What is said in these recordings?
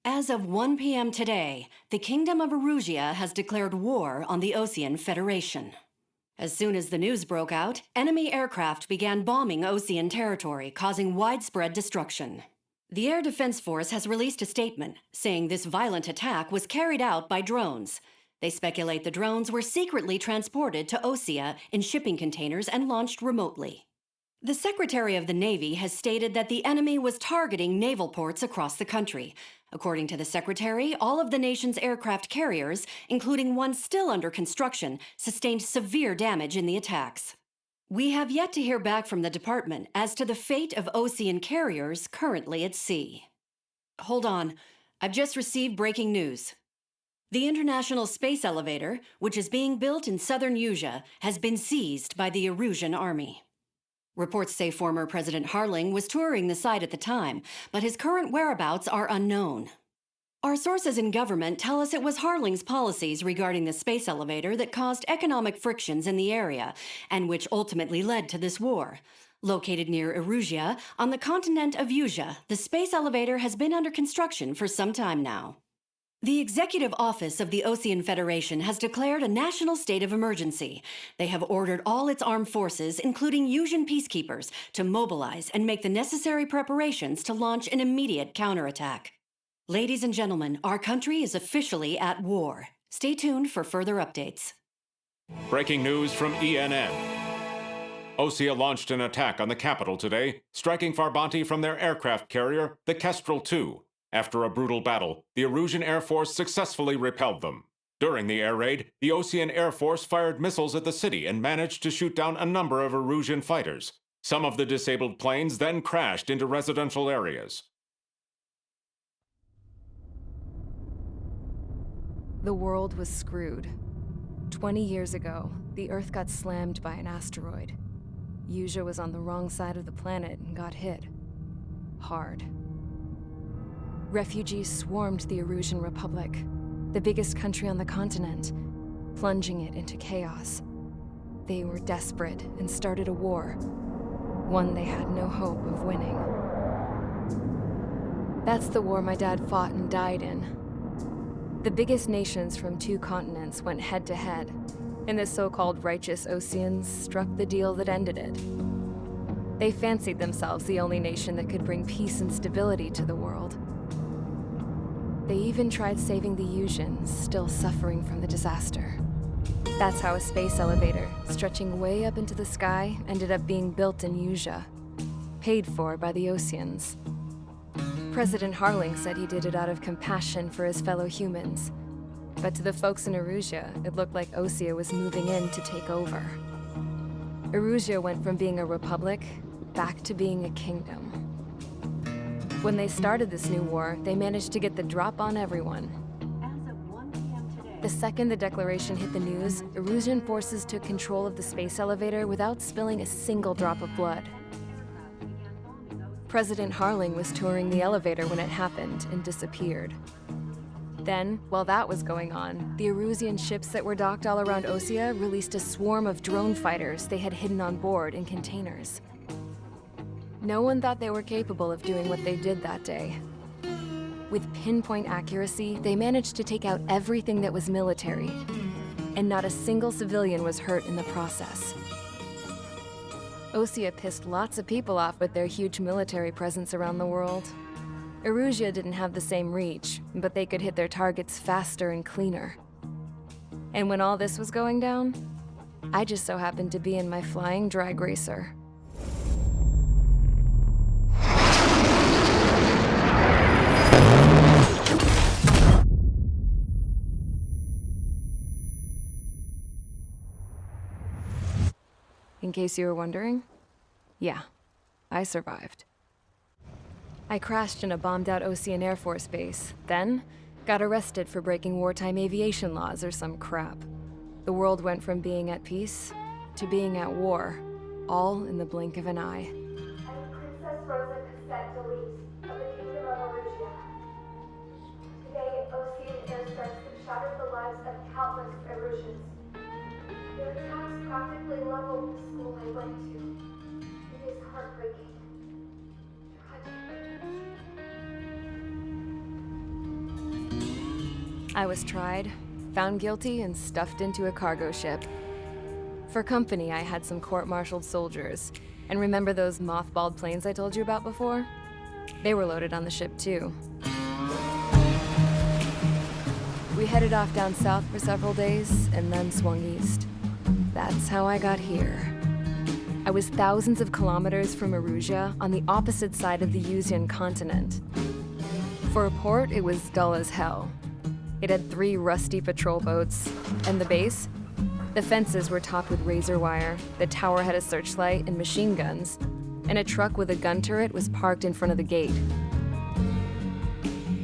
As of 1 p.m. today, the Kingdom of Erusia has declared war on the Osean Federation. As soon as the news broke out, enemy aircraft began bombing Osean territory, causing widespread destruction. The Air Defense Force has released a statement saying this violent attack was carried out by drones. They speculate the drones were secretly transported to Osea in shipping containers and launched remotely. The Secretary of the Navy has stated that the enemy was targeting naval ports across the country. According to the Secretary, all of the nation's aircraft carriers, including one still under construction, sustained severe damage in the attacks. We have yet to hear back from the department as to the fate of Osean carriers currently at sea. Hold on, I've just received breaking news. The International Space Elevator, which is being built in southern Usea, has been seized by the Erusian Army. Reports say former President Harling was touring the site at the time, but his current whereabouts are unknown. Our sources in government tell us it was Harling's policies regarding the space elevator that caused economic frictions in the area, and which ultimately led to this war. Located near Erusia, on the continent of Usea, the space elevator has been under construction for some time now. The Executive Office of the Osean Federation has declared a national state of emergency. They have ordered all its armed forces, including Usian peacekeepers, to mobilize and make the necessary preparations to launch an immediate counterattack. Ladies and gentlemen, our country is officially at war. Stay tuned for further updates. Breaking news from ENN. Osea launched an attack on the capital today, striking Farbanti from their aircraft carrier, the Kestrel II. After a brutal battle, the Erusian Air Force successfully repelled them. During the air raid, the Osean Air Force fired missiles at the city and managed to shoot down a number of Erusian fighters. Some of the disabled planes then crashed into residential areas. The world was screwed. 20 years ago, the Earth got slammed by an asteroid. Usea was on the wrong side of the planet and got hit. Hard. Refugees swarmed the Erusian Republic, the biggest country on the continent, plunging it into chaos. They were desperate and started a war, one they had no hope of winning. That's the war my dad fought and died in. The biggest nations from 2 continents went head-to-head, and the so-called righteous Oseans struck the deal that ended it. They fancied themselves the only nation that could bring peace and stability to the world. They even tried saving the Usians, still suffering from the disaster. That's how a space elevator, stretching way up into the sky, ended up being built in Usea, paid for by the Oseans. President Harling said he did it out of compassion for his fellow humans. But to the folks in Erusia, it looked like Osea was moving in to take over. Erusia went from being a republic back to being a kingdom. When they started this new war, they managed to get the drop on everyone. As of 1 p.m. today, The second the declaration hit the news, Erusian forces took control of the space elevator without spilling a single drop of blood. President Harling was touring the elevator when it happened and disappeared. Then, while that was going on, the Erusian ships that were docked all around Osea released a swarm of drone fighters they had hidden on board in containers. No one thought they were capable of doing what they did that day. With pinpoint accuracy, they managed to take out everything that was military, and not a single civilian was hurt in the process. Osea pissed lots of people off with their huge military presence around the world. Erusia didn't have the same reach, but they could hit their targets faster and cleaner. And when all this was going down, I just so happened to be in my flying drag racer. In case you were wondering, yeah, I survived. I crashed in a bombed-out Osean Air Force base, then got arrested for breaking wartime aviation laws or some crap. The world went from being at peace to being at war, all in the blink of an eye. I'm Princess Rosa Cassette Delete of the Kingdom of Erusia. Today, Osean airstrikes have shattered the lives of countless Erusians. Their attacks practically leveled the school I went to. It is heartbreaking. Tragic. I was tried, found guilty, and stuffed into a cargo ship. For company, I had some court-martialed soldiers. And remember those mothballed planes I told you about before? They were loaded on the ship too. We headed off down south for several days, and then swung east. That's how I got here. I was thousands of kilometers from Erusia, on the opposite side of the Mision continent. For a port, it was dull as hell. It had 3 rusty patrol boats, and the base? The fences were topped with razor wire, the tower had a searchlight and machine guns, and a truck with a gun turret was parked in front of the gate.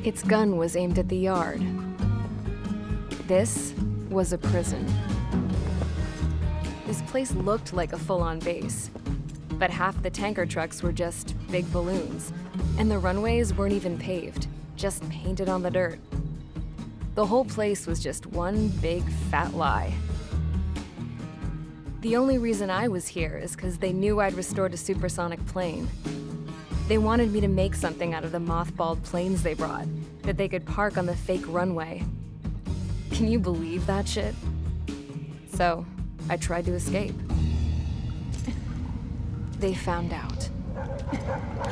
Its gun was aimed at the yard. This was a prison. This place looked like a full-on base, but half the tanker trucks were just big balloons, and the runways weren't even paved, just painted on the dirt. The whole place was just one big fat lie. The only reason I was here is because they knew I'd restored a supersonic plane. They wanted me to make something out of the mothballed planes they brought, that they could park on the fake runway. Can you believe that shit? So, I tried to escape. They found out,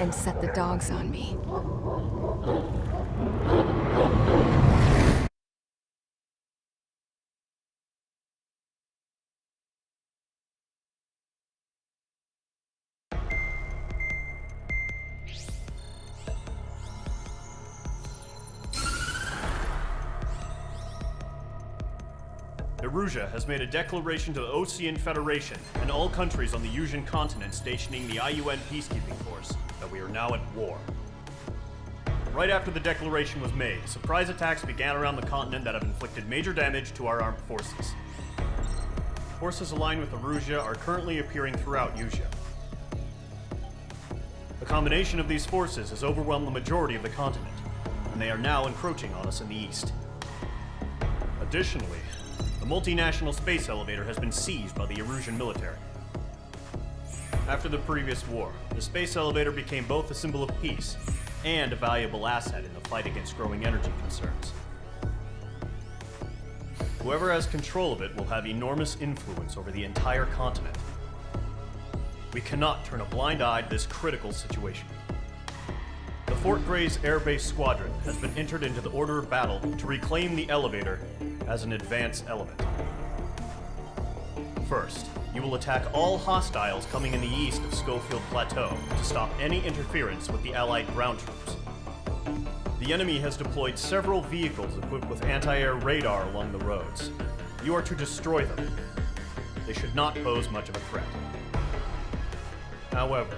and set the dogs on me. Erusia has made a declaration to the Ocean Federation and all countries on the Mision continent stationing the IUN peacekeeping force that we are now at war. Right after the declaration was made, surprise attacks began around the continent that have inflicted major damage to our armed forces. Forces aligned with Erusia are currently appearing throughout Erusia. The combination of these forces has overwhelmed the majority of the continent, and they are now encroaching on us in the east. Additionally, the multinational space elevator has been seized by the Erusian military. After the previous war, the space elevator became both a symbol of peace and a valuable asset in the fight against growing energy concerns. Whoever has control of it will have enormous influence over the entire continent. We cannot turn a blind eye to this critical situation. The Fort Gray's Air Base Squadron has been entered into the order of battle to reclaim the elevator as an advance element. First, you will attack all hostiles coming in the east of Schofield Plateau to stop any interference with the Allied ground troops. The enemy has deployed several vehicles equipped with anti-air radar along the roads. You are to destroy them. They should not pose much of a threat. However,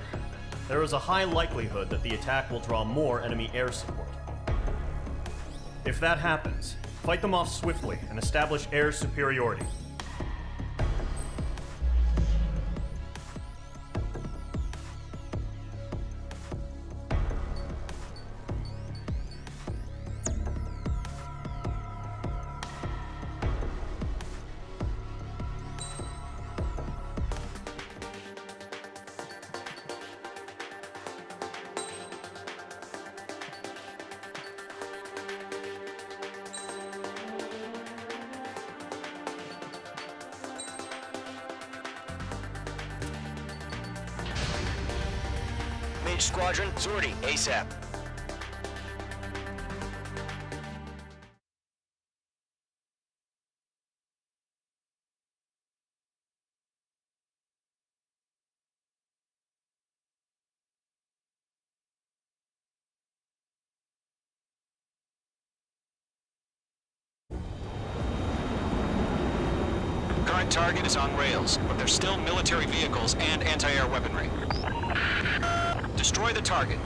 there is a high likelihood that the attack will draw more enemy air support. If that happens, fight them off swiftly and establish air superiority. Mage Squadron, sortie, ASAP. Current target is on rails, but there's still military vehicles and anti-air weaponry. Destroy the target,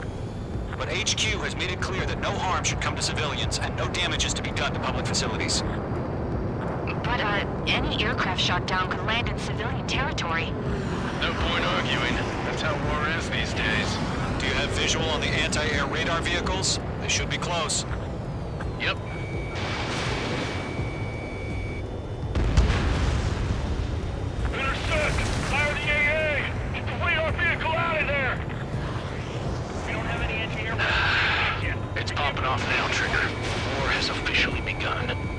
but HQ has made it clear that no harm should come to civilians and no damage is to be done to public facilities. But, any aircraft shot down could land in civilian territory. No point arguing. That's how war is these days. Do you have visual on the anti-air radar vehicles? They should be close. Yep. Understood! Fire the AA! Get the radar vehicle out of there! We don't have any anti-air weapons yet. It's popping off now, Trigger. War has officially begun.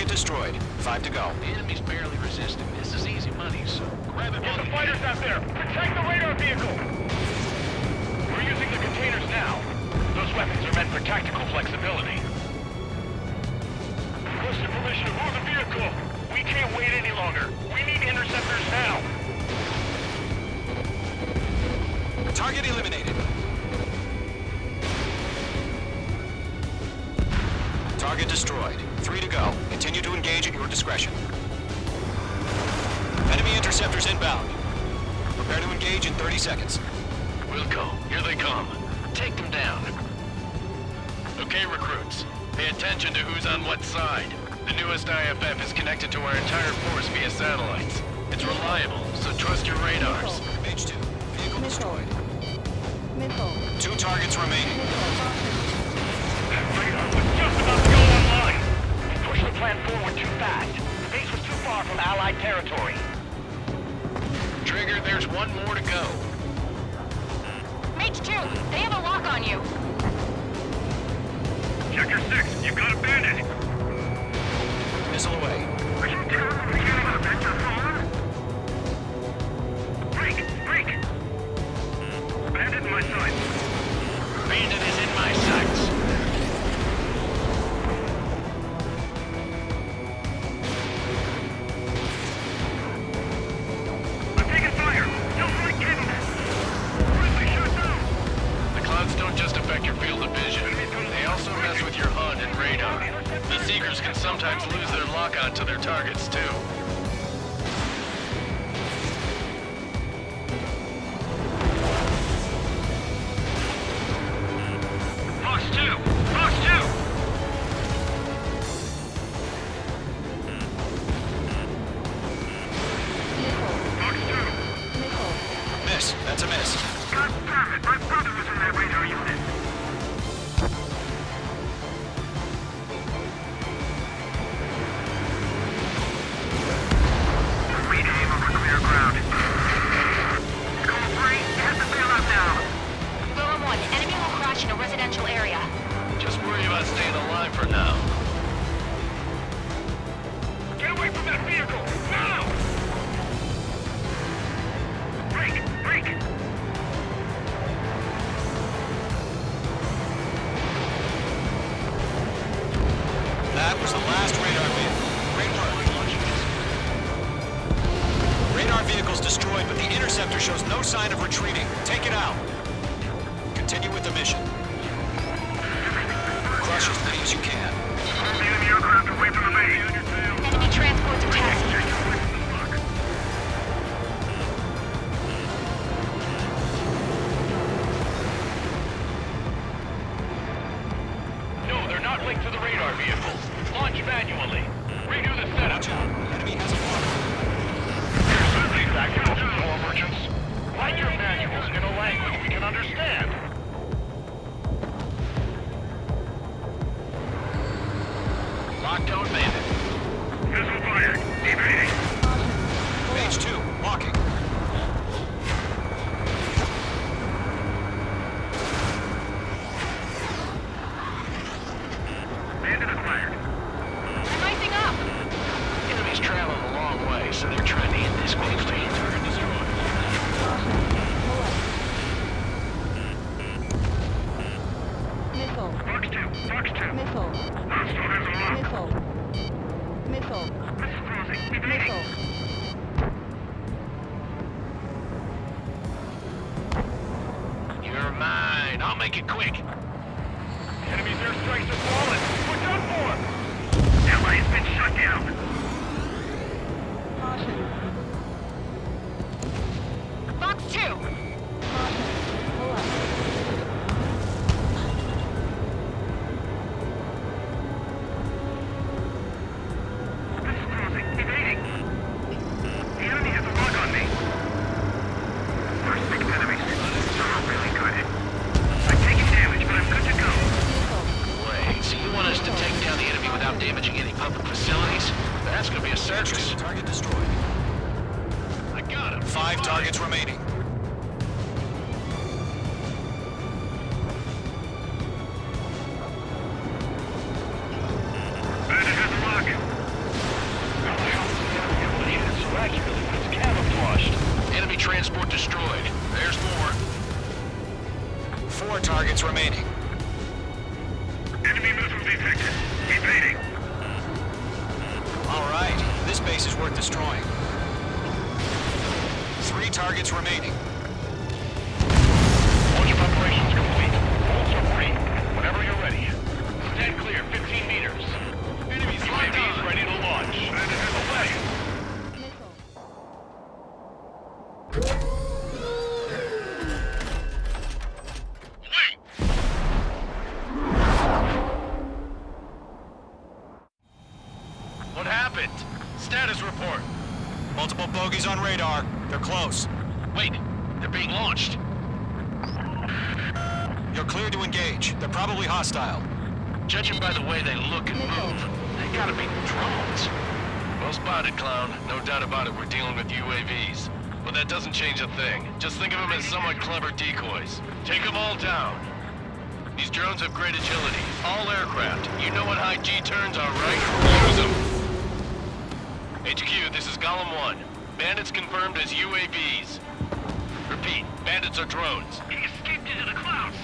Target destroyed. 5 to go. The enemy's barely resisting. This is easy money, so grab it Get while the you fighters can. out there! Protect the radar vehicle! We're using the containers now. Those weapons are meant for tactical flexibility. Requested permission to move the vehicle. We can't wait any longer. We need interceptors now. Target eliminated. Target destroyed. 3 to go. Continue to engage at your discretion. Enemy interceptors inbound. Prepare to engage in 30 seconds. Wilco, here they come. Take them down. Okay, recruits. Pay attention to who's on what side. The newest IFF is connected to our entire force via satellites. It's reliable, so trust your radars. Page 2. Vehicle destroyed. 2 targets remaining. Radar was just about to go online. We pushed the plan forward too fast. The base was too far from Allied territory. Trigger, there's one more to go. Mage 2, they have a lock on you. Checker 6, you've got a bandit. Missile away. Are you telling me you're gonna bet your phone? Break! Bandit in my sights. Bandit is in my sights. I'm taking fire! Don't really kidding! Quickly, shoot down! The clouds don't just affect your field of vision. They also mess with your HUD and radar. The Seekers can sometimes lose their lock-on to their targets, too. Fox 2! Fox 2! Fox 2! Miss. That's a miss. God damn it! My brother was in that radar unit! Free to aim over clear ground. Call 3, you have to bail out now! Willem 1, enemy will crash in a residential area. Just worry about staying alive for now. Get away from that vehicle! Now! Break! That was the last radar vehicle. Great work. Radar vehicle's destroyed, but the interceptor shows no sign of retreating. Take it out. Continue with the mission. Crush as many as you can. The enemy aircraft away from the base. Enemy transports are tasking. No, they're not linked to the radar vehicle. Launch manually. Redo the setup. Watch out. Enemy has a marker. Here's the feedback to all merchants. Write your manuals in a language we can understand. Lockdown bandit. Missile fired. Evading. Page 2. Walking. Bandit acquired. They're rising up. Enemy's traveling a long way, so they're trying to hit this quickly. Target destroyed. Fox 2. Hostile has a lock. Missile crossing. Evading. You're mine. I'll make it quick. Enemy's airstrikes are falling. We're done for. Ally has been shut down. Fox 2. Missile crossing. Evading. The enemy has a lock on me. We're 6 enemies. So we're really good. I'm taking damage, but I'm good to go. Wait, so you want us to take down the enemy without damaging any public facilities? That's gonna be a Page circus. 2. Target destroyed. I got him. 5 targets remaining. Enemy missile detected. Evading. All right, this base is worth destroying. 3 targets remaining. Launch preparations complete. Bolts are free. Whenever you're ready. Stand clear, 15 meters. Enemies UAVs ready to launch. Away. What happened? Status report. Multiple bogeys on radar. They're close. Wait, they're being launched. You're cleared to engage. They're probably hostile. Judging by the way they look and move, they gotta be drones. Well spotted, Clown. No doubt about it, we're dealing with UAVs. But that doesn't change a thing. Just think of them as somewhat clever decoys. Take them all down. These drones have great agility. All aircraft. You know what high G turns are, right? Use them. HQ, this is Golem 1. Bandits confirmed as UAVs. Repeat, bandits are drones. He escaped into the clouds.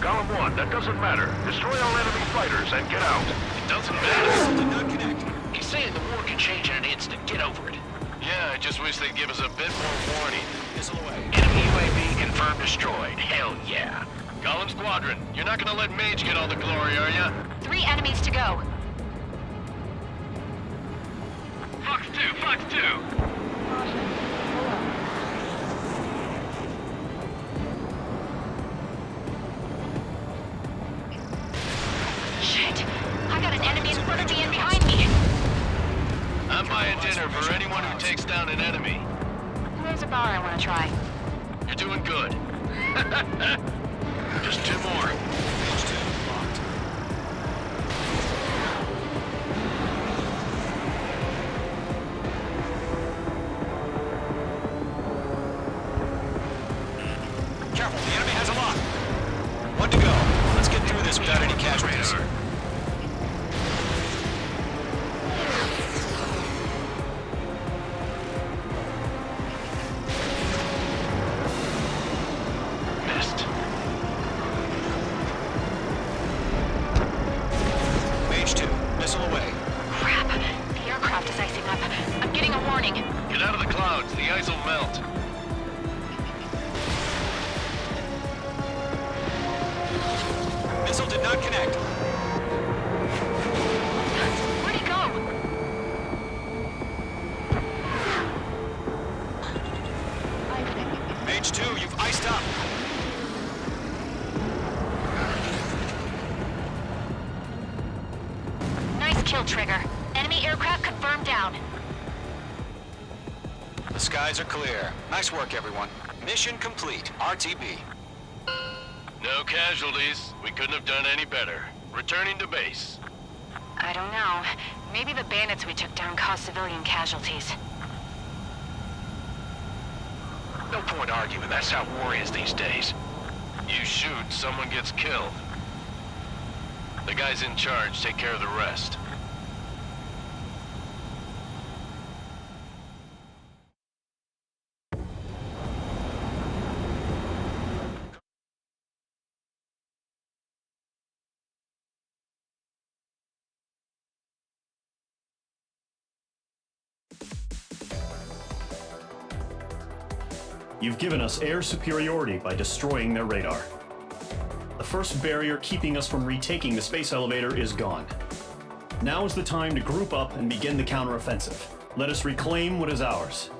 Golem 1, that doesn't matter. Destroy all enemy fighters and get out. It doesn't matter. Did not connect. He's saying the war can change in an instant. Get over it. Yeah, I just wish they'd give us a bit more warning. Missile away. Enemy UAV confirmed destroyed. Hell yeah. Golem Squadron, you're not gonna let Mage get all the glory, are ya? 3 enemies to go. Fox 2, Fox 2. Shit. I got an enemy in front of me and behind me. I'm buying dinner for anyone who takes down an enemy. There's a bar I want to try. You're doing good. Just 2 more. Page 2 locked. Careful, the enemy has a lock. 1 to go. Let's get through this without any casualties. Missed. Page 2, missile away. Crap. The aircraft is icing up. I'm getting a warning. Get out of the clouds. The ice will melt. Missile did not connect. Where'd he go? Page 2, you've iced up. Nice kill, Trigger. Enemy aircraft confirmed down. The skies are clear. Nice work, everyone. Mission complete. RTB. No casualties. We couldn't have done any better. Returning to base. I don't know. Maybe the bandits we took down caused civilian casualties. No point arguing. That's how war is these days. You shoot, someone gets killed. The guys in charge take care of the rest. You've given us air superiority by destroying their radar. The first barrier keeping us from retaking the space elevator is gone. Now is the time to group up and begin the counteroffensive. Let us reclaim what is ours.